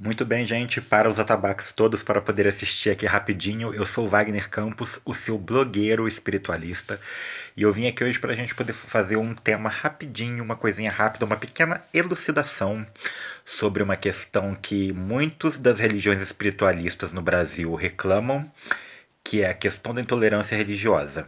Muito bem, gente, para os atabaques todos para poder assistir aqui rapidinho. Eu sou Wagner Campos, o seu blogueiro espiritualista, e eu vim aqui hoje para a gente poder fazer um tema rapidinho, uma coisinha rápida, uma pequena elucidação sobre uma questão que muitos das religiões espiritualistas no Brasil reclamam, que é a questão da intolerância religiosa.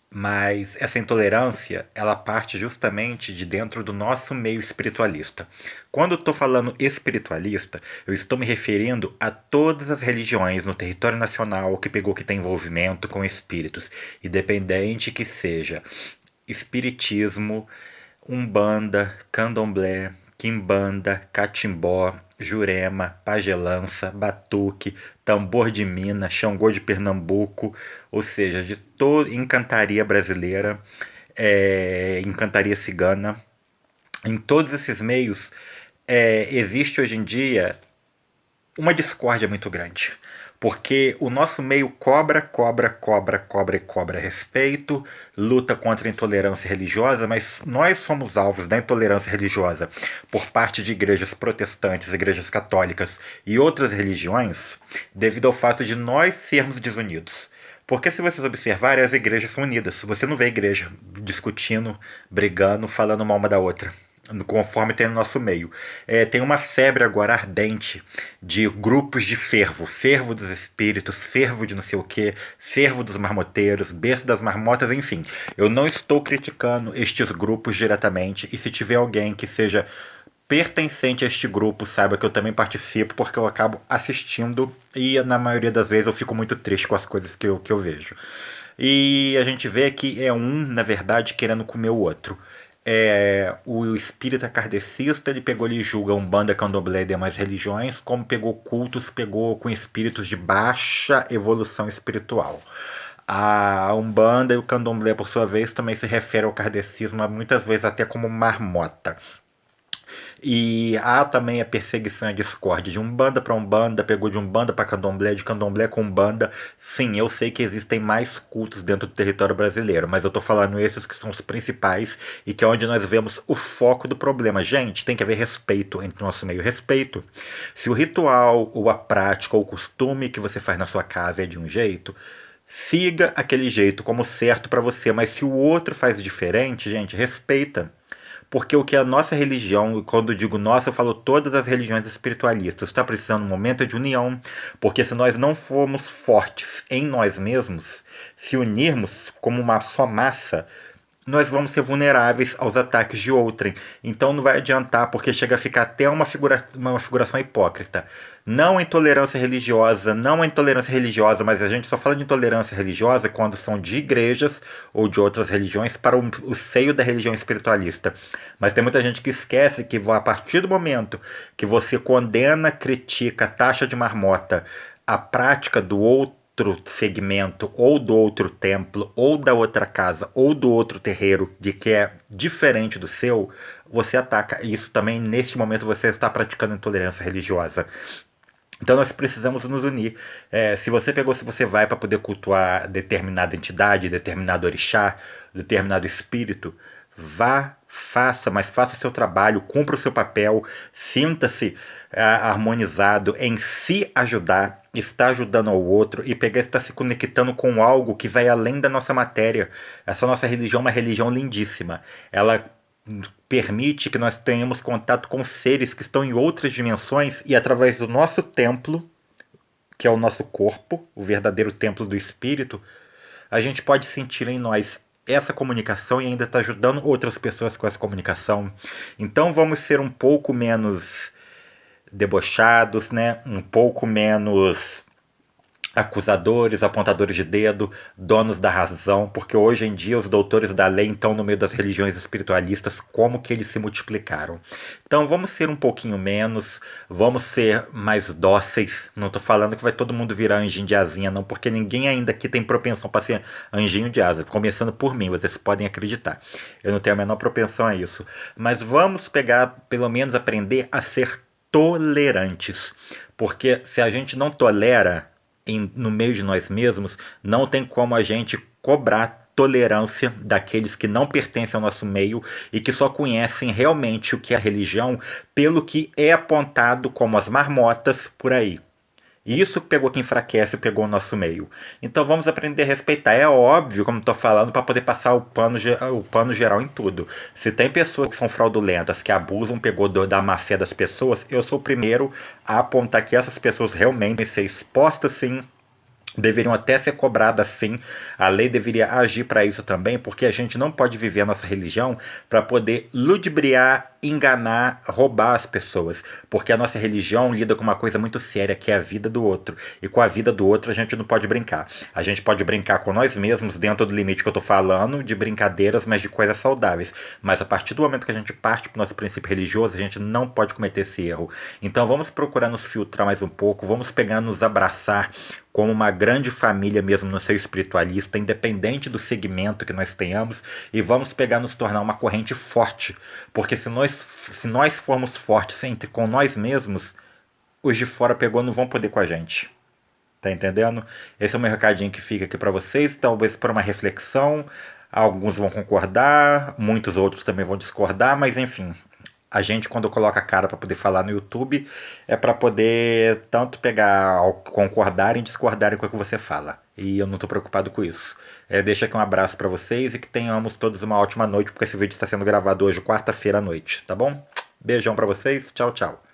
Mas essa intolerância, ela parte justamente de dentro do nosso meio espiritualista. Quando eu estou falando espiritualista, eu estou me referindo a todas as religiões no território nacional que tem envolvimento com espíritos, independente que seja espiritismo, umbanda, candomblé, quimbanda, catimbó, jurema, pagelança, batuque, tambor de Minas, Xangô de Pernambuco, ou seja, de toda encantaria brasileira, encantaria cigana. Em todos esses meios existe hoje em dia uma discórdia muito grande. Porque o nosso meio cobra respeito, luta contra a intolerância religiosa, mas nós somos alvos da intolerância religiosa por parte de igrejas protestantes, igrejas católicas e outras religiões, devido ao fato de nós sermos desunidos. Porque se vocês observarem, as igrejas são unidas. Você não vê a igreja discutindo, brigando, falando mal uma da outra conforme tem no nosso meio. Tem uma febre agora ardente de grupos de fervo, fervo dos espíritos, fervo de não sei o que, fervo dos marmoteiros, berço das marmotas, enfim. Eu não estou criticando estes grupos diretamente, e se tiver alguém que seja pertencente a este grupo, saiba que eu também participo, porque eu acabo assistindo e na maioria das vezes eu fico muito triste com as coisas que eu vejo. E a gente vê que é um, na verdade, querendo comer o outro. O espírita kardecista, ele pegou e julga Umbanda, Candomblé e demais religiões, como pegou cultos, pegou com espíritos de baixa evolução espiritual. A Umbanda e o Candomblé, por sua vez, também se refere ao kardecismo, muitas vezes até como marmota. E há também a perseguição e a discórdia de Umbanda para Umbanda, pegou de Umbanda para Candomblé, de Candomblé com Umbanda. Sim, eu sei que existem mais cultos dentro do território brasileiro, mas eu tô falando esses que são os principais e que é onde nós vemos o foco do problema. Gente, tem que haver respeito entre o nosso meio. Respeito. Se o ritual, ou a prática, ou o costume que você faz na sua casa é de um jeito, siga aquele jeito como certo para você, mas se o outro faz diferente, gente, respeita. Porque o que a nossa religião, quando eu digo nossa, eu falo todas as religiões espiritualistas, está precisando um momento de união. Porque se nós não formos fortes em nós mesmos, se unirmos como uma só massa, nós vamos ser vulneráveis aos ataques de outrem. Então não vai adiantar, porque chega a ficar até uma figuração hipócrita. Não a intolerância religiosa, não a intolerância religiosa, mas a gente só fala de intolerância religiosa quando são de igrejas ou de outras religiões para o seio da religião espiritualista. Mas tem muita gente que esquece que a partir do momento que você condena, critica, taxa de marmota a prática do outro segmento, ou do outro templo, ou da outra casa, ou do outro terreiro, de que é diferente do seu, você ataca. Isso também, neste momento, você está praticando intolerância religiosa. Então nós precisamos nos unir. Se você vai para poder cultuar determinada entidade, determinado orixá, determinado espírito, vá, faça, mas faça o seu trabalho, cumpra o seu papel, sinta-se harmonizado em se ajudar, está ajudando ao outro e pegar está se conectando com algo que vai além da nossa matéria. Essa nossa religião é uma religião lindíssima. Ela permite que nós tenhamos contato com seres que estão em outras dimensões e através do nosso templo, que é o nosso corpo, o verdadeiro templo do espírito, a gente pode sentir em nós essa comunicação e ainda está ajudando outras pessoas com essa comunicação. Então vamos ser um pouco menos debochados, né? Um pouco menos acusadores, apontadores de dedo, donos da razão, porque hoje em dia os doutores da lei estão no meio das religiões espiritualistas, como que eles se multiplicaram. Então vamos ser um pouquinho menos, vamos ser mais dóceis. Não estou falando que vai todo mundo virar anjinho de asinha, não, porque ninguém ainda aqui tem propensão para ser anjinho de asa, começando por mim, vocês podem acreditar. Eu não tenho a menor propensão a isso. Mas vamos pegar, pelo menos aprender a ser tolerantes. Porque se a gente não tolera no meio de nós mesmos, não tem como a gente cobrar tolerância daqueles que não pertencem ao nosso meio e que só conhecem realmente o que é a religião pelo que é apontado como as marmotas por aí. E isso pegou quem enfraquece, pegou o nosso meio. Então vamos aprender a respeitar. É óbvio, como estou falando, para poder passar o pano geral em tudo. Se tem pessoas que são fraudulentas, que abusam, pegou da má fé das pessoas, eu sou o primeiro a apontar que essas pessoas realmente devem ser expostas sim, deveriam até ser cobradas sim. A lei deveria agir para isso também, porque a gente não pode viver a nossa religião para poder ludibriar, enganar, roubar as pessoas, porque a nossa religião lida com uma coisa muito séria, que é a vida do outro, e com a vida do outro a gente não pode brincar. A gente pode brincar com nós mesmos dentro do limite que eu tô falando, de brincadeiras, mas de coisas saudáveis, mas a partir do momento que a gente parte para o nosso princípio religioso, a gente não pode cometer esse erro. Então vamos procurar nos filtrar mais um pouco, vamos pegar, nos abraçar como uma grande família mesmo no seu espiritualista, independente do segmento que nós tenhamos, e vamos pegar, nos tornar uma corrente forte, porque se nós formos fortes entre com nós mesmos, os de fora pegou não vão poder com a gente. Tá entendendo? Esse é o meu recadinho que fica aqui para vocês, talvez por uma reflexão. Alguns vão concordar, muitos outros também vão discordar, mas enfim, a gente, quando coloca a cara para poder falar no YouTube, é para poder tanto pegar, concordarem e discordarem com o que você fala. E eu não estou preocupado com isso. Deixa aqui um abraço para vocês e que tenhamos todos uma ótima noite, porque esse vídeo está sendo gravado hoje, quarta-feira à noite, tá bom? Beijão para vocês, tchau, tchau.